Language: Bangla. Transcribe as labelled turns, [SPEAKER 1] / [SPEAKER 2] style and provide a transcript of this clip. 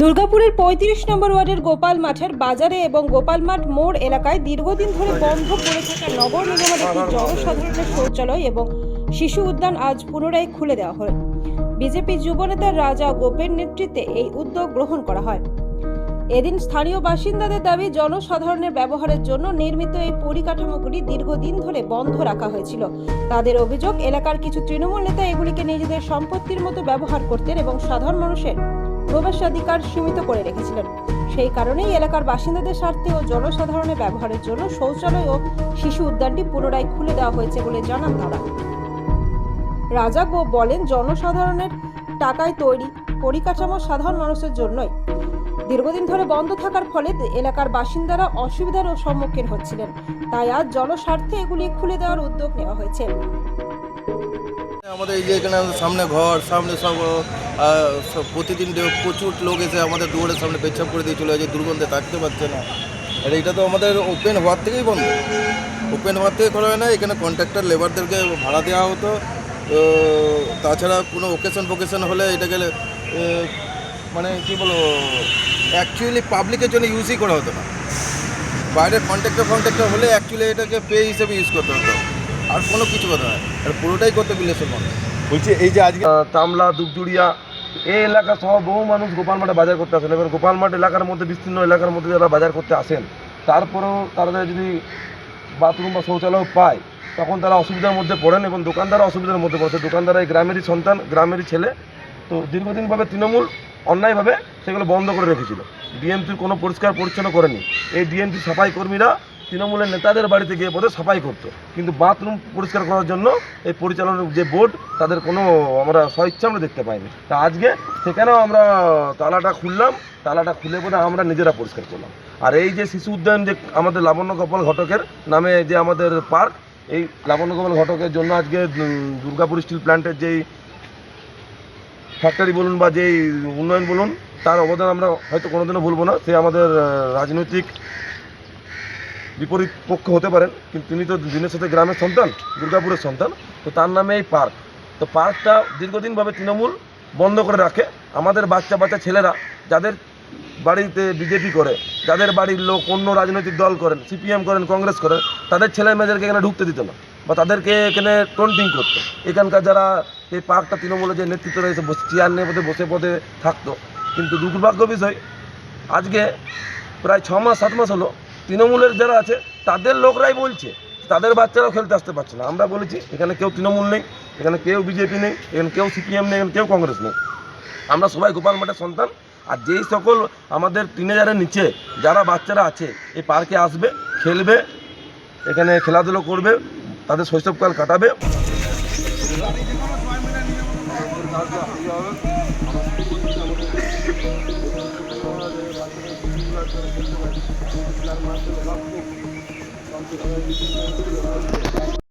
[SPEAKER 1] দুর্গাপুরের ৩৫ নম্বর ওয়ার্ডের গোপাল মাঠের বাজারে এবং গোপাল মাঠ মোড় এলাকায় দীর্ঘদিন ধরে বন্ধ পড়ে থাকা নগর নিগমের একটি জনসাধারণের শৌচালয় এবং শিশু উদ্যান আজ পুনরায় খুলে দেওয়া হয়। বিজেপি যুবনেতা রাজা গোপের নেতৃত্বে এই উদ্যোগ গ্রহণ করা হয়। এদিন স্থানীয় বাসিন্দাদের দাবি, জনসাধারণের ব্যবহারের জন্য নির্মিত এই পরিকাঠামোগুলি দীর্ঘদিন ধরে বন্ধ রাখা হয়েছিল। তাদের অভিযোগ, এলাকার কিছু তৃণমূল নেতা এগুলিকে নিজেদের সম্পত্তির মতো ব্যবহার করতেন এবং সাধারণ মানুষের প্রবেশাধিকার সীমিত করে রেখেছিলেন। সেই কারণেই এলাকার বাসিন্দাদের স্বার্থে ও জনসাধারণের ব্যবহারের জন্য শৌচালয় ও শিশু উদ্যানটি পুনরায় খুলে দেওয়া হয়েছে বলে জানান তারা। রাজা গো বলেন, জনসাধারণের টাকায় তৈরি পরিকাঠামো সাধারণ মানুষের জন্যই দীর্ঘদিন ধরে বন্ধ থাকার ফলে এলাকার বাসিন্দারা অসুবিধার সম্মুখীন হচ্ছিলেন। তাই আজ জনস্বার্থে এগুলি খুলে দেওয়ার উদ্যোগ নেওয়া হয়েছে।
[SPEAKER 2] আমাদের এই যে এখানে সামনে ঘর, সামনে সব প্রতিদিন প্রচুর লোক এসে আমাদের দুয়ারের সামনে পেচ্ছাপ করে দিয়ে চলে যাচ্ছে, দুর্গন্ধে থাকতে পারছে না। আর এইটা তো আমাদের ওপেন হওয়ার থেকেই বন্ধ, ওপেন হওয়ার থেকে করা হয় না। এখানে কন্ট্রাক্টর লেবারদেরকে ভাড়া দেওয়া হতো। তাছাড়া কোনো ওকেশন হলে এটাকে মানে কী বলবো, অ্যাকচুয়ালি পাবলিকের জন্য ইউজই করা হতো না। বাইরের কন্ট্রাক্টর হলে অ্যাকচুয়ালি এটাকে পে হিসেবে ইউজ করতে হতো, আর কোনো কিছু কথা নয়। আর পুরোটাই করতে বিলেসের মনে
[SPEAKER 3] বলছি, এই যে আজকে তামলা, দুপজুড়িয়া এই এলাকা সহ বহু মানুষ গোপাল মাঠে বাজার করতে আসেন। এবার গোপাল মাঠ এলাকার মধ্যে, বিস্তীর্ণ এলাকার মধ্যে যারা বাজার করতে আসেন, তারপরেও তারা যদি বাথরুম বা শৌচালয় পায়, তখন তারা অসুবিধার মধ্যে পড়েন এবং দোকানদাররা অসুবিধার মধ্যে পড়ছে। দোকানদাররা এই গ্রামেরই সন্তান, গ্রামেরই ছেলে। তো দীর্ঘদিনভাবে তৃণমূল অন্যায়ভাবে সেগুলো বন্ধ করে রেখেছিল। ডিএমসির কোনো পরিষ্কার পরিচ্ছন্ন করেনি। এই ডিএমসি সাফাই কর্মীরা তৃণমূলের নেতাদের বাড়িতে গিয়ে পথে সাফাই করতো, কিন্তু বাথরুম পরিষ্কার করার জন্য এই পরিচালনার যে বোর্ড, তাদের কোনো আমরা স্বইচ্ছা আমরা দেখতে পাইনি। তা আজকে সেখানেও আমরা তালাটা খুললাম, তালাটা খুলে পরে আমরা নিজেরা পরিষ্কার করলাম। আর এই যে শিশু উদ্যান, যে আমাদের লাবণ্য গোপাল ঘটকের নামে যে আমাদের পার্ক, এই লাবণ্য গোপাল ঘটকের জন্য আজকে দুর্গাপুর স্টিল প্ল্যান্টের যেই ফ্যাক্টরি বলুন বা যেই উন্নয়ন বলুন, তার অবদান আমরা হয়তো কোনোদিনও ভুলবো না। সে আমাদের রাজনৈতিক বিপরীত পক্ষ হতে পারেন, কিন্তু তিনি তো দিনের সাথে গ্রামের সন্তান, দুর্গাপুরের সন্তান। তো তার নামে এই পার্ক। তো পার্কটা দীর্ঘদিনভাবে তৃণমূল বন্ধ করে রাখে। আমাদের বাচ্চা ছেলেরা যাদের বাড়িতে বিজেপি করে, যাদের বাড়ির লোক অন্য রাজনৈতিক দল করেন, সিপিএম করেন, কংগ্রেস করেন, তাদের ছেলে মেয়েদেরকে এখানে ঢুকতে দিত না, বা তাদেরকে এখানে টন্টিং করতো। এখানকার যারা এই পার্কটা তৃণমূলের যে নেতৃত্ব রয়েছে, চেয়ার নিয়ে বসে পদে থাকতো। কিন্তু দুর্ভাগ্য বিষয়, আজকে প্রায় 6 মাস 7 মাস হলো তৃণমূলের যারা আছে তাদের লোকরাই বলছে তাদের বাচ্চারাও খেলতে আসতে পারছে না। আমরা বলেছি এখানে কেউ তৃণমূল নেই, এখানে কেউ বিজেপি নেই, এখানে কেউ সিপিএম নেই, এখানে কেউ কংগ্রেস নেই। আমরা সবাই গোপাল মাঠের সন্তান। আর যেই সকল আমাদের টিনেজারের নিচে যারা বাচ্চারা আছে, এই পার্কে আসবে, খেলবে, এখানে খেলাধুলো করবে, তাদের শৈশবকাল কাটাবে।